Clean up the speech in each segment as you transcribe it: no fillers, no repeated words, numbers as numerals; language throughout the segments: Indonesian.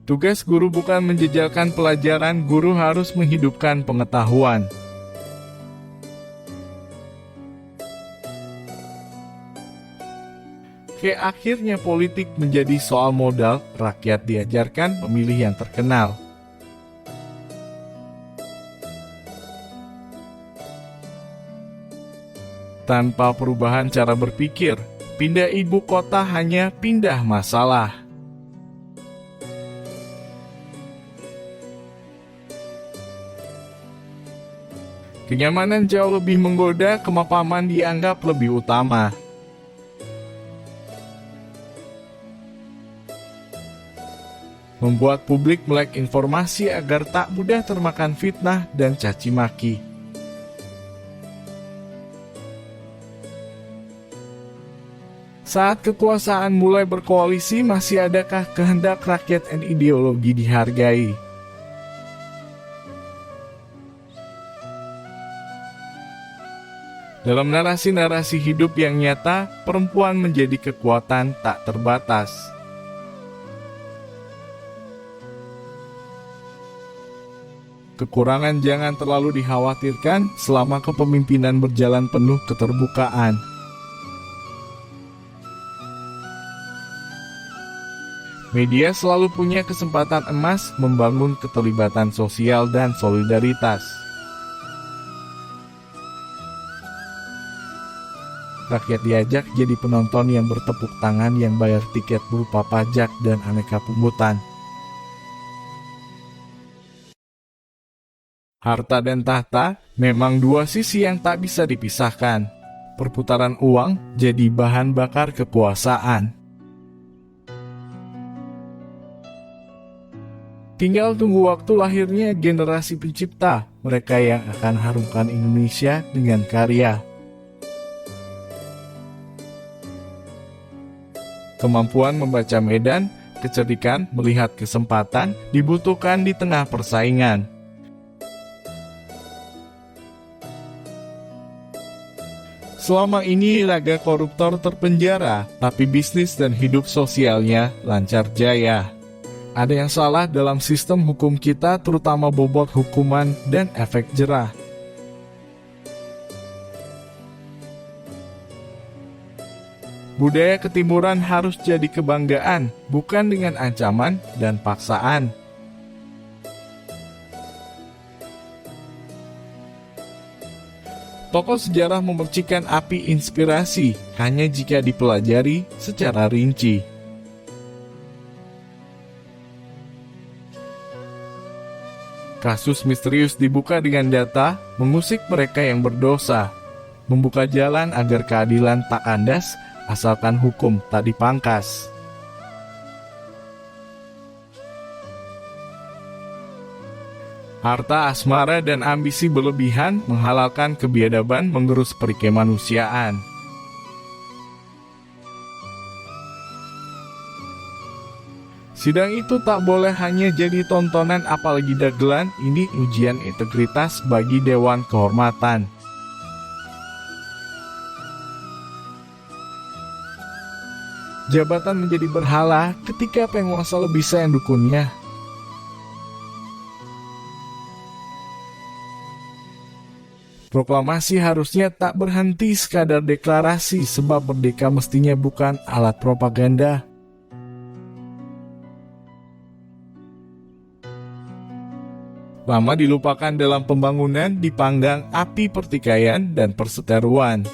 Tugas guru bukan menjejalkan pelajaran, guru harus menghidupkan pengetahuan. Akhirnya politik menjadi soal modal, rakyat diajarkan memilih yang terkenal. Tanpa perubahan cara berpikir, pindah ibu kota hanya pindah masalah. Kenyamanan jauh lebih menggoda, kemapanan dianggap lebih utama. Membuat publik melek informasi agar tak mudah termakan fitnah dan caci maki. Saat kekuasaan mulai berkoalisi, masih adakah kehendak rakyat dan ideologi dihargai? Dalam narasi-narasi hidup yang nyata, perempuan menjadi kekuatan tak terbatas. Kekurangan jangan terlalu dikhawatirkan selama kepemimpinan berjalan penuh keterbukaan. Media selalu punya kesempatan emas membangun keterlibatan sosial dan solidaritas. Rakyat diajak jadi penonton yang bertepuk tangan, yang bayar tiket berupa pajak dan aneka pungutan. Harta dan tahta memang dua sisi yang tak bisa dipisahkan. Perputaran uang jadi bahan bakar kekuasaan. Tinggal tunggu waktu lahirnya generasi pencipta, mereka yang akan harumkan Indonesia dengan karya. Kemampuan membaca medan, kecerdikan melihat kesempatan dibutuhkan di tengah persaingan. Selama ini raga koruptor terpenjara, tapi bisnis dan hidup sosialnya lancar jaya. Ada yang salah dalam sistem hukum kita, terutama bobot hukuman dan efek jerah. Budaya ketimuran harus jadi kebanggaan, bukan dengan ancaman dan paksaan. Tokoh sejarah memercikan api inspirasi hanya jika dipelajari secara rinci. Kasus misterius dibuka dengan data, mengusik mereka yang berdosa, membuka jalan agar keadilan tak kandas, asalkan hukum tak dipangkas. Harta, asmara, dan ambisi berlebihan menghalalkan kebiadaban mengerus peri kemanusiaan. Sidang itu tak boleh hanya jadi tontonan, apalagi dagelan. Ini ujian integritas bagi Dewan Kehormatan. Jabatan menjadi berhala ketika penguasa lebih sayang dukunnya. Proklamasi harusnya tak berhenti sekadar deklarasi, sebab merdeka mestinya bukan alat propaganda. Lama dilupakan dalam pembangunan, dipanggang api pertikaian dan perseteruan.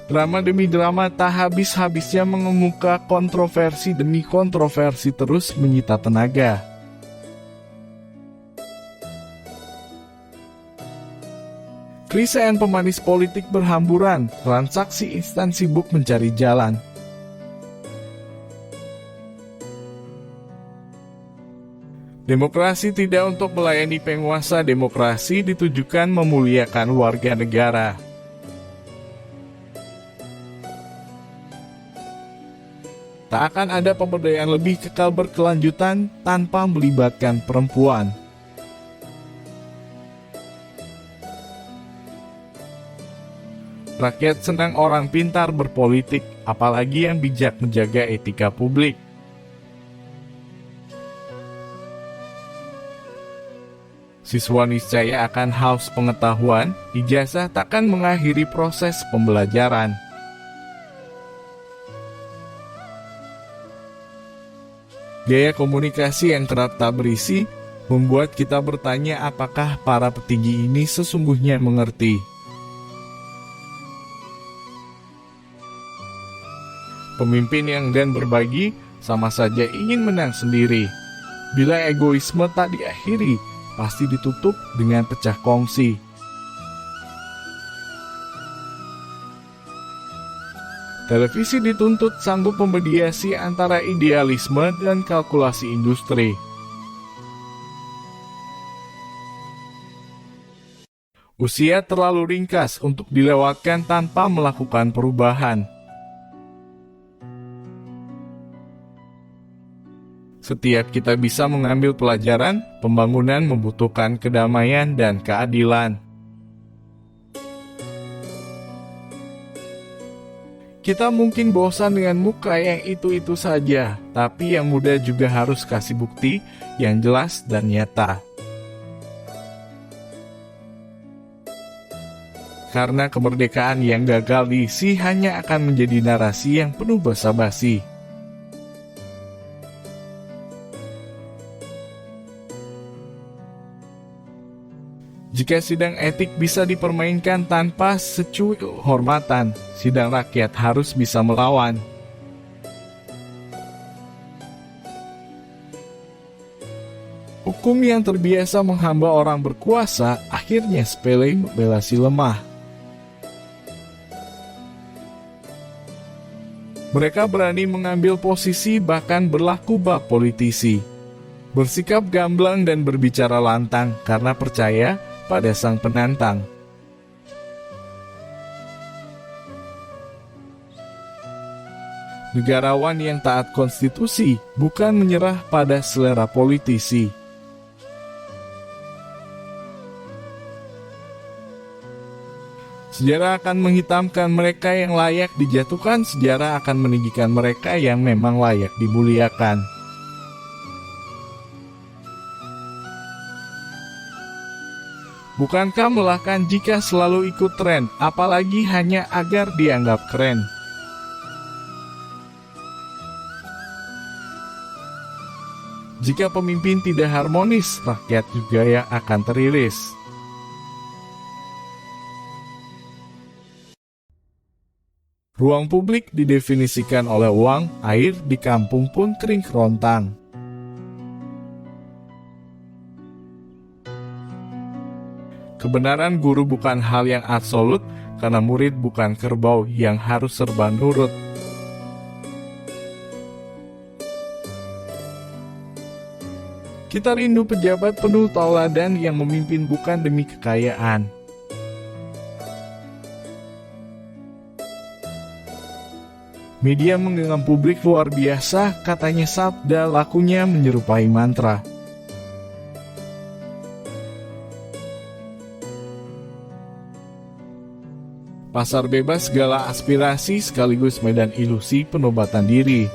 Drama demi drama tak habis-habisnya mengemuka, kontroversi demi kontroversi terus menyita tenaga. Kerisauan pemanis politik berhamburan, transaksi instan sibuk mencari jalan. Demokrasi tidak untuk melayani penguasa, demokrasi ditujukan memuliakan warga negara. Tak akan ada pemberdayaan lebih kekal berkelanjutan tanpa melibatkan perempuan. Rakyat senang orang pintar berpolitik, apalagi yang bijak menjaga etika publik. Siswa niscaya akan haus pengetahuan, ijazah takkan mengakhiri proses pembelajaran. Gaya komunikasi yang kerap tak berisi, membuat kita bertanya apakah para petinggi ini sesungguhnya mengerti. Pemimpin yang enggan berbagi, sama saja ingin menang sendiri. Bila egoisme tak diakhiri, pasti ditutup dengan pecah kongsi. Televisi dituntut sanggup memediasi antara idealisme dan kalkulasi industri. Usia terlalu ringkas untuk dilewatkan tanpa melakukan perubahan. Setiap kita bisa mengambil pelajaran, pembangunan membutuhkan kedamaian dan keadilan. Kita mungkin bosan dengan muka yang itu-itu saja, tapi yang muda juga harus kasih bukti yang jelas dan nyata. Karena kemerdekaan yang gagal diisi hanya akan menjadi narasi yang penuh basa-basi. Jika sidang etik bisa dipermainkan tanpa secuil kehormatan, sidang rakyat harus bisa melawan. Hukum yang terbiasa menghamba orang berkuasa, akhirnya sepele membela si lemah. Mereka berani mengambil posisi bahkan berlaku bak politisi. Bersikap gamblang dan berbicara lantang karena percaya pada sang penantang. Negarawan yang taat konstitusi bukan menyerah pada selera politisi. Sejarah akan menghitamkan mereka yang layak dijatuhkan, sejarah akan meninggikan mereka yang memang layak dimuliakan. Bukankah melahkan jika selalu ikut tren, apalagi hanya agar dianggap keren? Jika pemimpin tidak harmonis, rakyat juga yang akan teriris. Ruang publik didefinisikan oleh uang, air di kampung pun kering kerontang. Kebenaran guru bukan hal yang absolut, karena murid bukan kerbau yang harus serba nurut. Kita rindu pejabat penuh tauladan yang memimpin bukan demi kekayaan. Media menggenggam publik luar biasa, katanya sabda, lakunya menyerupai mantra. Pasar bebas segala aspirasi sekaligus medan ilusi penobatan diri.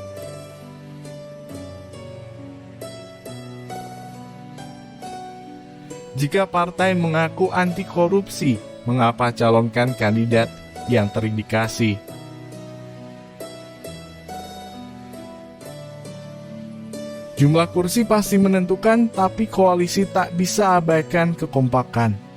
Jika partai mengaku anti korupsi, mengapa calonkan kandidat yang terindikasi? Jumlah kursi pasti menentukan, tapi koalisi tak bisa abaikan kekompakan.